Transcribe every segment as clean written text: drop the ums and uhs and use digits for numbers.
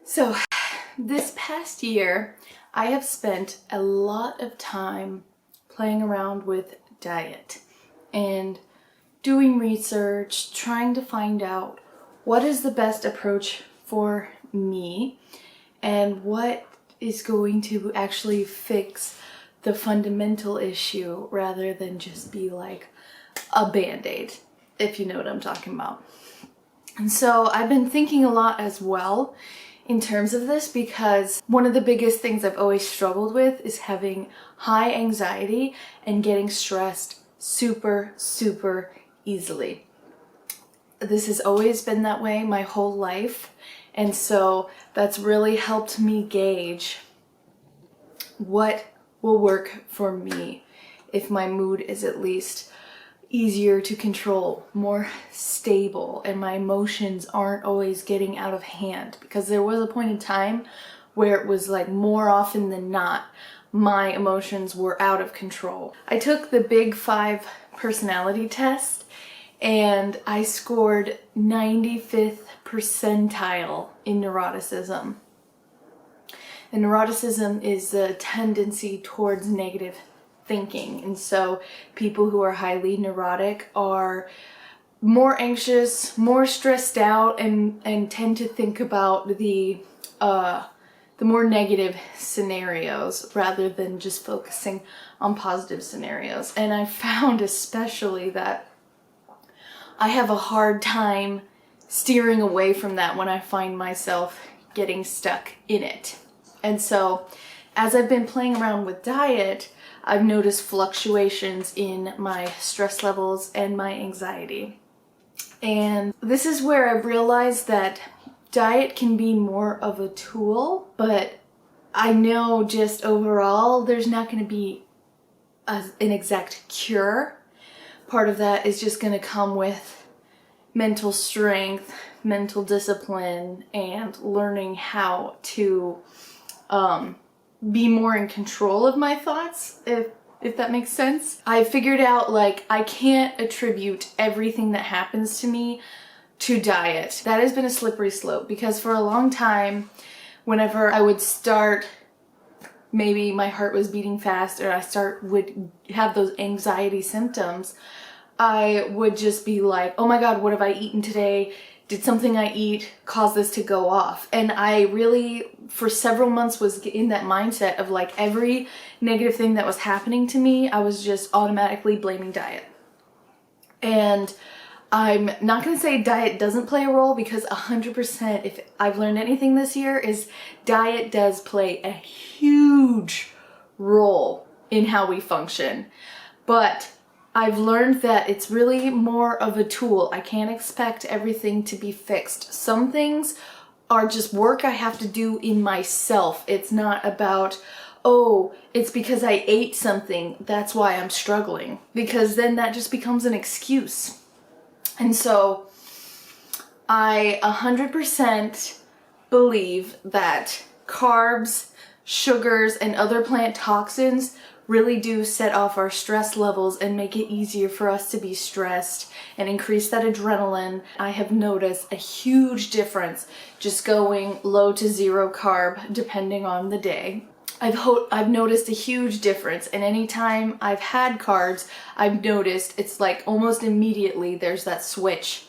So this past year, I have spent a lot of time playing around with diet and doing research, trying to find out what is the best approach for me and what is going to actually fix the fundamental issue rather than just be like a band-aid, if you know what I'm talking about. And so I've been thinking a lot as well in terms of this, because one of the biggest things I've always struggled with is having high anxiety and getting stressed super easily. This has always been that way my whole life, and so that's really helped me gauge what will work for me if my mood is at least easier to control, more stable, and my emotions aren't always getting out of hand. Because there was a point in time where it was like more often than not my emotions were out of control. I took the Big 5 personality test and I scored 95th percentile in neuroticism. And neuroticism is the tendency towards negative thinking, and so people who are highly neurotic are more anxious, more stressed out, and tend to think about the more negative scenarios rather than just focusing on positive scenarios. And I found especially that I have a hard time steering away from that when I find myself getting stuck in it. And so as I've been playing around with diet, I've noticed fluctuations in my stress levels and my anxiety. And this is where I've realized that diet can be more of a tool, but I know just overall there's not going to be an exact cure. Part of that is just going to come with mental strength, mental discipline, and learning how to be more in control of my thoughts, if that makes sense. I figured out like I can't attribute everything that happens to me to diet. That has been a slippery slope, because for a long time, whenever I would start, maybe my heart was beating fast or would have those anxiety symptoms, I would just be like, oh my God, what have I eaten today? Did something I eat cause this to go off? And I really, for several months, was in that mindset of like every negative thing that was happening to me, I was just automatically blaming diet. And I'm not going to say diet doesn't play a role, because 100%, if I've learned anything this year, is diet does play a huge role in how we function. But I've learned that it's really more of a tool. I can't expect everything to be fixed. Some things are just work I have to do in myself. It's not about, oh, it's because I ate something, that's why I'm struggling. Because then that just becomes an excuse. And so I 100% believe that carbs, sugars, and other plant toxins really do set off our stress levels and make it easier for us to be stressed and increase that adrenaline. I have noticed a huge difference just going low to zero carb depending on the day. I've noticed a huge difference, and anytime I've had carbs, I've noticed it's like almost immediately there's that switch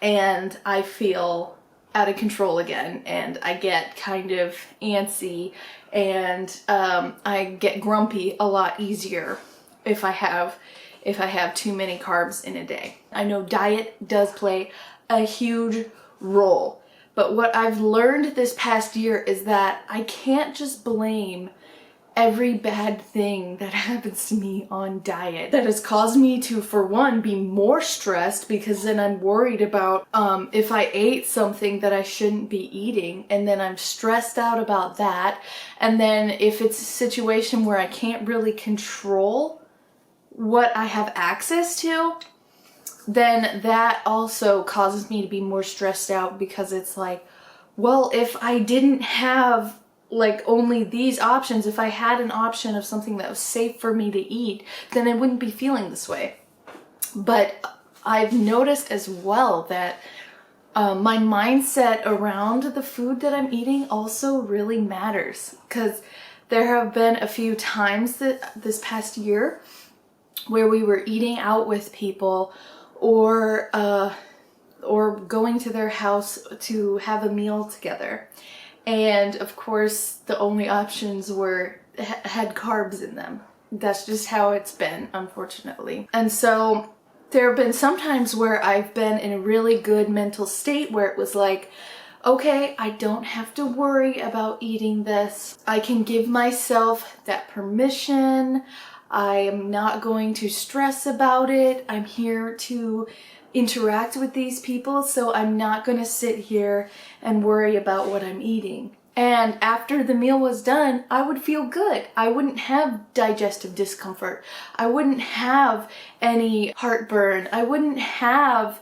and I feel out of control again, and I get kind of antsy, and I get grumpy a lot easier if I have too many carbs in a day. I know diet does play a huge role, but what I've learned this past year is that I can't just blame every bad thing that happens to me on diet. That has caused me to, for one, be more stressed, because then I'm worried about if I ate something that I shouldn't be eating, and then I'm stressed out about that. And then if it's a situation where I can't really control what I have access to, then that also causes me to be more stressed out, because it's like, well, if I didn't have like only these options, if I had an option of something that was safe for me to eat, then I wouldn't be feeling this way. But I've noticed as well that my mindset around the food that I'm eating also really matters, because there have been a few times this past year where we were eating out with people or going to their house to have a meal together. And of course, the only options had carbs in them. That's just how it's been, unfortunately. And so there have been some times where I've been in a really good mental state where it was like, okay, I don't have to worry about eating this. I can give myself that permission. I am not going to stress about it. I'm here to interact with these people, so I'm not going to sit here and worry about what I'm eating. And after the meal was done, I would feel good. I wouldn't have digestive discomfort. I wouldn't have any heartburn. I wouldn't have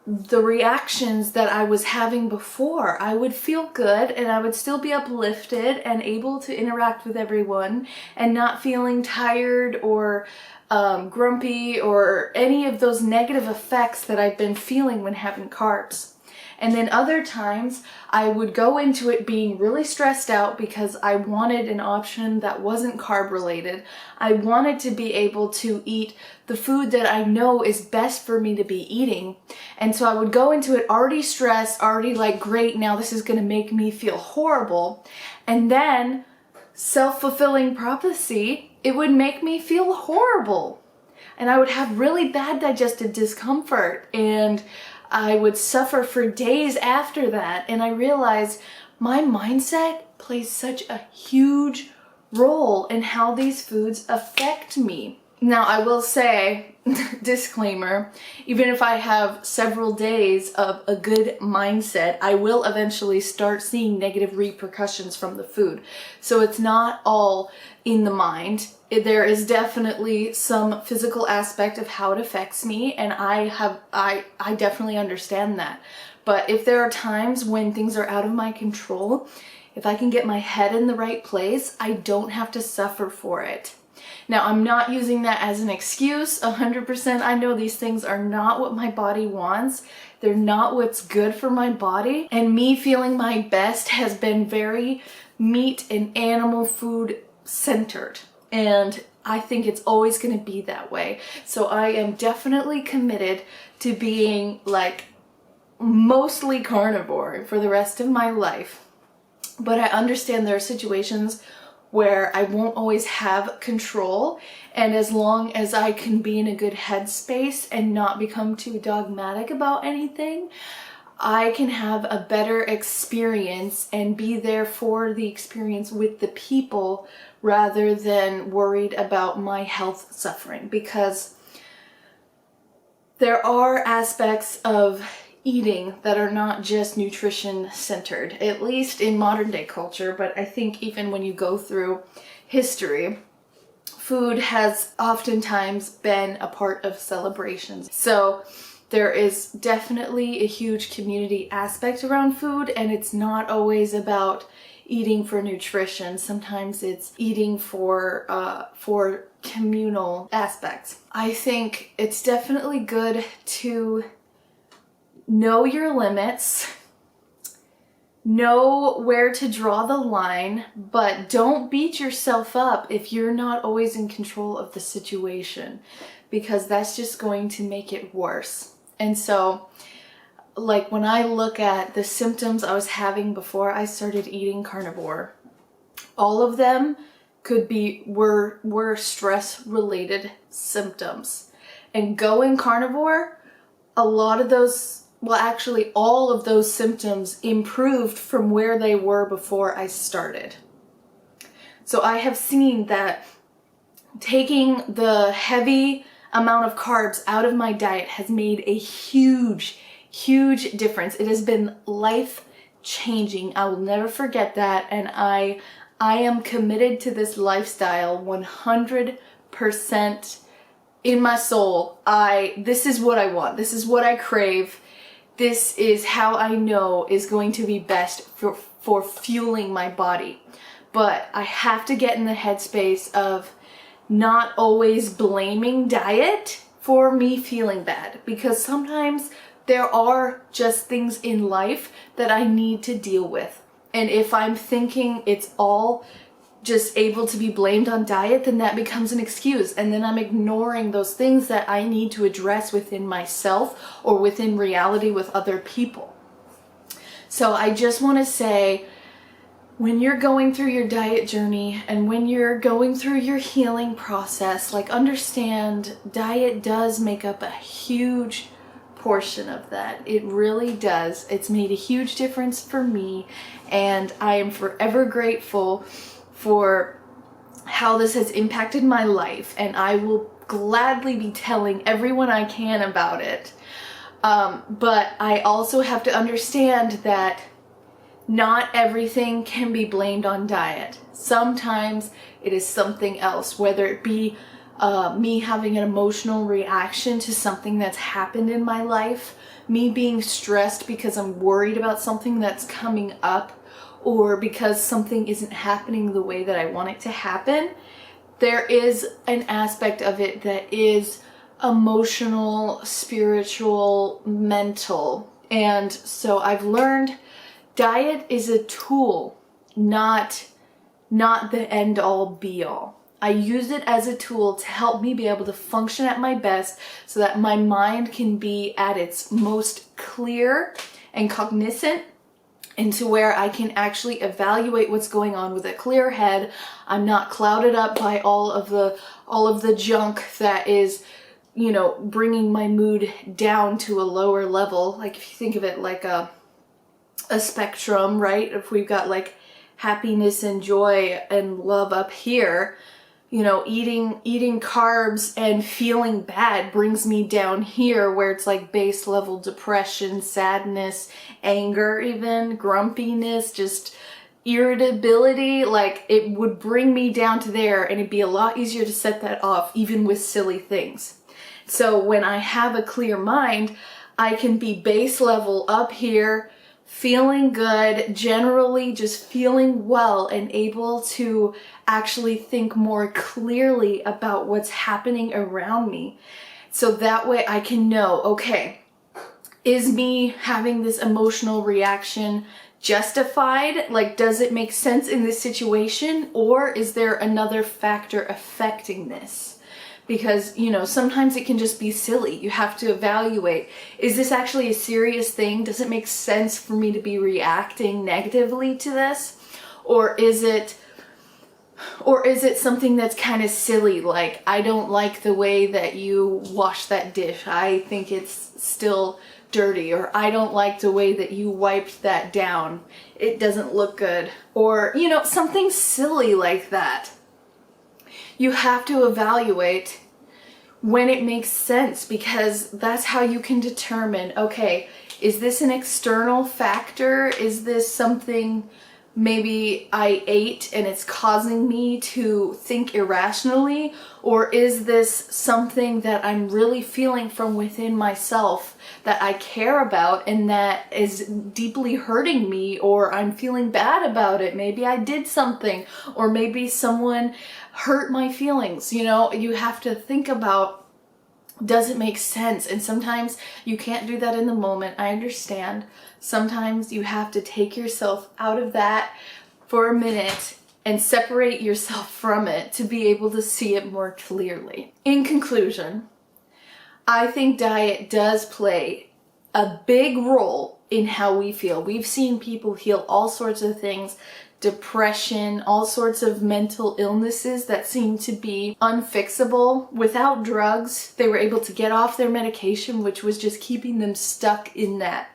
the reactions that I was having before. I would feel good, and I would still be uplifted and able to interact with everyone and not feeling tired or grumpy or any of those negative effects that I've been feeling when having carbs. And then other times I would go into it being really stressed out because I wanted an option that wasn't carb related. I wanted to be able to eat the food that I know is best for me to be eating. And so I would go into it already stressed, already like, great, now this is going to make me feel horrible. And then, self-fulfilling prophecy, it would make me feel horrible. And I would have really bad digestive discomfort, and I would suffer for days after that. And I realized my mindset plays such a huge role in how these foods affect me. Now, I will say, disclaimer, even if I have several days of a good mindset, I will eventually start seeing negative repercussions from the food. So it's not all in the mind. There is definitely some physical aspect of how it affects me, and I definitely understand that. But if there are times when things are out of my control, if I can get my head in the right place, I don't have to suffer for it. Now, I'm not using that as an excuse, 100%. I know these things are not what my body wants. They're not what's good for my body. And me feeling my best has been very meat and animal food centered. And I think it's always going to be that way. So I am definitely committed to being like mostly carnivore for the rest of my life. But I understand there are situations where I won't always have control, and as long as I can be in a good headspace and not become too dogmatic about anything, I can have a better experience and be there for the experience with the people rather than worried about my health suffering, because there are aspects of eating that are not just nutrition centered, at least in modern day culture. But I think even when you go through history, food has oftentimes been a part of celebrations. So there is definitely a huge community aspect around food, and it's not always about eating for nutrition. Sometimes it's eating for communal aspects. I think it's definitely good to know your limits, know where to draw the line, but don't beat yourself up if you're not always in control of the situation, because that's just going to make it worse. And so, like, when I look at the symptoms I was having before I started eating carnivore, all of them were stress related symptoms. And going carnivore, a lot of those, well, actually all of those symptoms improved from where they were before I started. So I have seen that taking the heavy amount of carbs out of my diet has made a huge difference. It has been life-changing. I will never forget that, and I am committed to this lifestyle 100% in my soul. This is what I want. This is what I crave. This is how I know is going to be best for fueling my body. But I have to get in the headspace of not always blaming diet for me feeling bad, because sometimes there are just things in life that I need to deal with. And if I'm thinking it's all just able to be blamed on diet, then that becomes an excuse. And then I'm ignoring those things that I need to address within myself or within reality with other people. So I just want to say, when you're going through your diet journey and when you're going through your healing process, like, understand diet does make up a huge portion of that. It really does. It's made a huge difference for me, and I am forever grateful for how this has impacted my life, and I will gladly be telling everyone I can about it. But I also have to understand that not everything can be blamed on diet. Sometimes it is something else, whether it be me having an emotional reaction to something that's happened in my life, me being stressed because I'm worried about something that's coming up, or because something isn't happening the way that I want it to happen. There is an aspect of it that is emotional, spiritual, mental. And so I've learned diet is a tool, not the end all be all. I use it as a tool to help me be able to function at my best so that my mind can be at its most clear and cognizant, into where I can actually evaluate what's going on with a clear head. I'm not clouded up by all of the junk that is, bringing my mood down to a lower level. Like, if you think of it like a spectrum, right? If we've got like happiness and joy and love up here, eating carbs and feeling bad brings me down here, where it's like base level depression, sadness, anger, even grumpiness, just irritability. Like, it would bring me down to there, and it'd be a lot easier to set that off even with silly things. So when I have a clear mind, I can be base level up here, feeling good, generally just feeling well, and able to actually think more clearly about what's happening around me. So that way I can know, okay, is me having this emotional reaction justified? Like, does it make sense in this situation, or is there another factor affecting this? Because, sometimes it can just be silly. You have to evaluate, is this actually a serious thing? Does it make sense for me to be reacting negatively to this? Or is it something that's kind of silly, like, I don't like the way that you wash that dish. I think it's still dirty. Or I don't like the way that you wiped that down. It doesn't look good. Or, something silly like that. You have to evaluate when it makes sense, because that's how you can determine, okay, is this an external factor? Is this something maybe I ate and it's causing me to think irrationally? Or is this something that I'm really feeling from within myself that I care about and that is deeply hurting me, or I'm feeling bad about it? Maybe I did something, or maybe someone hurt my feelings. You have to think about, does it make sense? And sometimes you can't do that in the moment. I understand. Sometimes you have to take yourself out of that for a minute and separate yourself from it to be able to see it more clearly. In conclusion, I think diet does play a big role in how we feel. We've seen people heal all sorts of things, depression, all sorts of mental illnesses that seem to be unfixable. Without drugs, they were able to get off their medication, which was just keeping them stuck in that.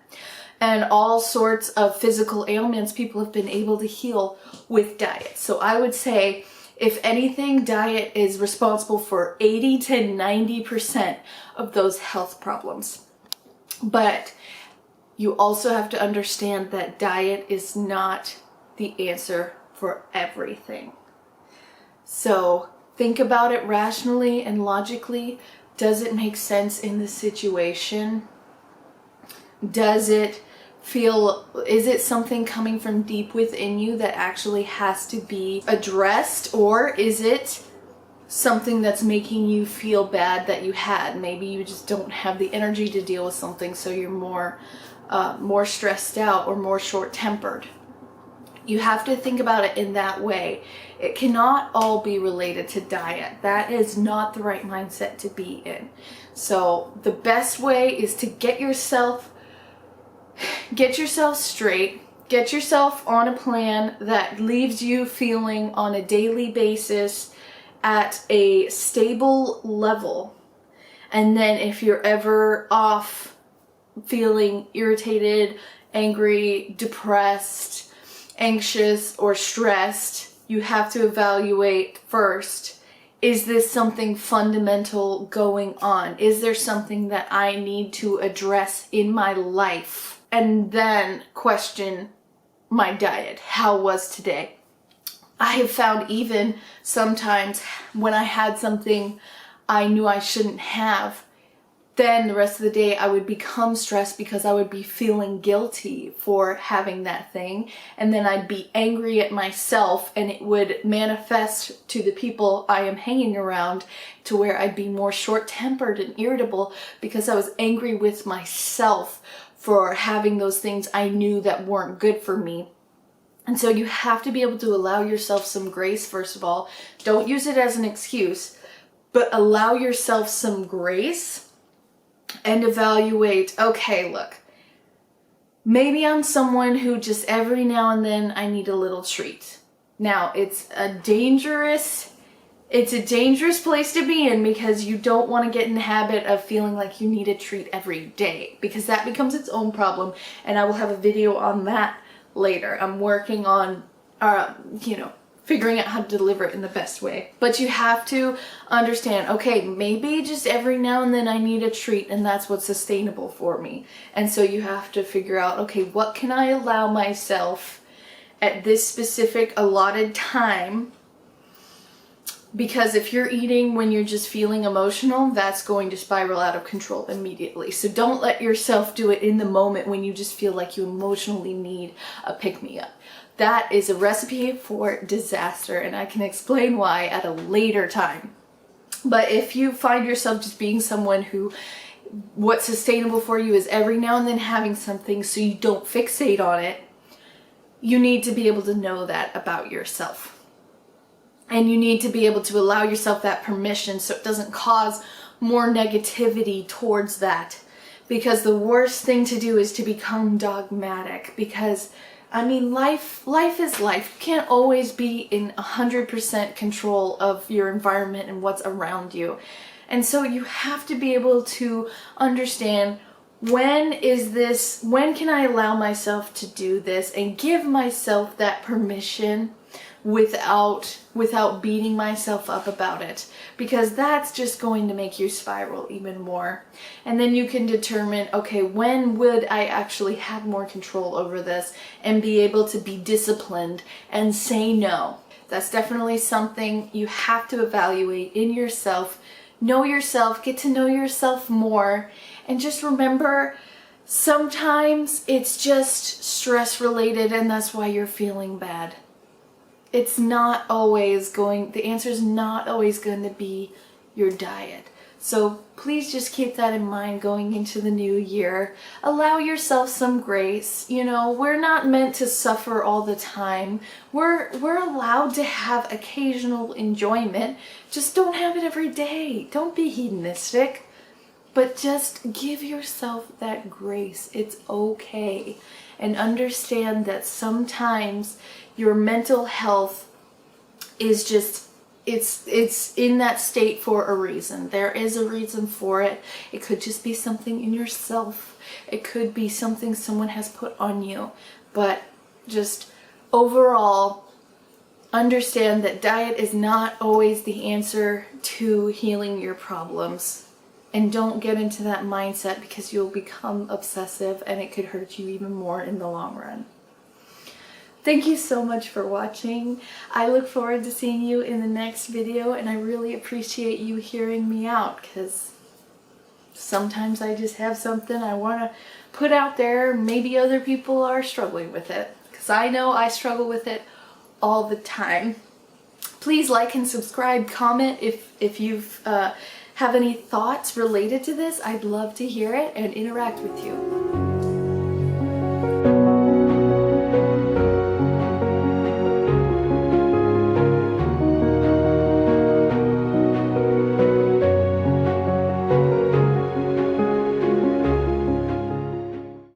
And all sorts of physical ailments people have been able to heal with diet. So I would say, if anything, diet is responsible for 80 to 90% of those health problems. But you also have to understand that diet is not the answer for everything. So think about it rationally and logically. Does it make sense in the situation? Is it something coming from deep within you that actually has to be addressed? Or is it something that's making you feel bad that you had. Maybe you just don't have the energy to deal with something, so you're more stressed out or more short-tempered. You have to think about it in that way. It cannot all be related to diet. That is not the right mindset to be in. So the best way is to get yourself straight, get yourself on a plan that leaves you feeling on a daily basis at a stable level. And then if you're ever off feeling irritated, angry, depressed, anxious, or stressed, you have to evaluate first, is this something fundamental going on? Is there something that I need to address in my life? And then question my diet. How was today? I have found even sometimes when I had something I knew I shouldn't have, then the rest of the day I would become stressed because I would be feeling guilty for having that thing. And then I'd be angry at myself, and it would manifest to the people I am hanging around to where I'd be more short-tempered and irritable because I was angry with myself for having those things I knew that weren't good for me. And so you have to be able to allow yourself some grace, first of all. Don't use it as an excuse, but allow yourself some grace and evaluate, okay, look, maybe I'm someone who just every now and then I need a little treat. Now, it's a dangerous place to be in because you don't want to get in the habit of feeling like you need a treat every day, because that becomes its own problem, and I will have a video on that later. I'm working on, figuring out how to deliver it in the best way. But you have to understand, okay, maybe just every now and then I need a treat, and that's what's sustainable for me. And so you have to figure out, okay, what can I allow myself at this specific allotted time? Because if you're eating when you're just feeling emotional, that's going to spiral out of control immediately. So don't let yourself do it in the moment when you just feel like you emotionally need a pick-me-up. That is a recipe for disaster, and I can explain why at a later time. But if you find yourself just being someone who, what's sustainable for you is every now and then having something so you don't fixate on it, you need to be able to know that about yourself. And you need to be able to allow yourself that permission so it doesn't cause more negativity towards that. Because the worst thing to do is to become dogmatic. Because, I mean, life is life. You can't always be in 100% control of your environment and what's around you. And so you have to be able to understand, when can I allow myself to do this and give myself that permission without beating myself up about it, because that's just going to make you spiral even more. And then you can determine, okay, when would I actually have more control over this and be able to be disciplined and say no. That's definitely something you have to evaluate in yourself. Know yourself, get to know yourself more, and just remember, sometimes it's just stress related and that's why you're feeling bad. It's not always the answer is not always going to be your diet. So please just keep that in mind going into the new year. Allow yourself some grace. You know, we're not meant to suffer all the time. We're allowed to have occasional enjoyment. Just don't have it every day. Don't be hedonistic. But just give yourself that grace. It's okay. And understand that sometimes your mental health is just, it's in that state for a reason. There is a reason for it. It could just be something in yourself. It could be something someone has put on you. But just overall, understand that diet is not always the answer to healing your problems. And don't get into that mindset, because you'll become obsessive and it could hurt you even more in the long run. Thank you so much for watching. I look forward to seeing you in the next video, and I really appreciate you hearing me out, because sometimes I just have something I want to put out there. Maybe other people are struggling with it, because I know I struggle with it all the time. Please like and subscribe, comment if you've have any thoughts related to this. I'd love to hear it and interact with you.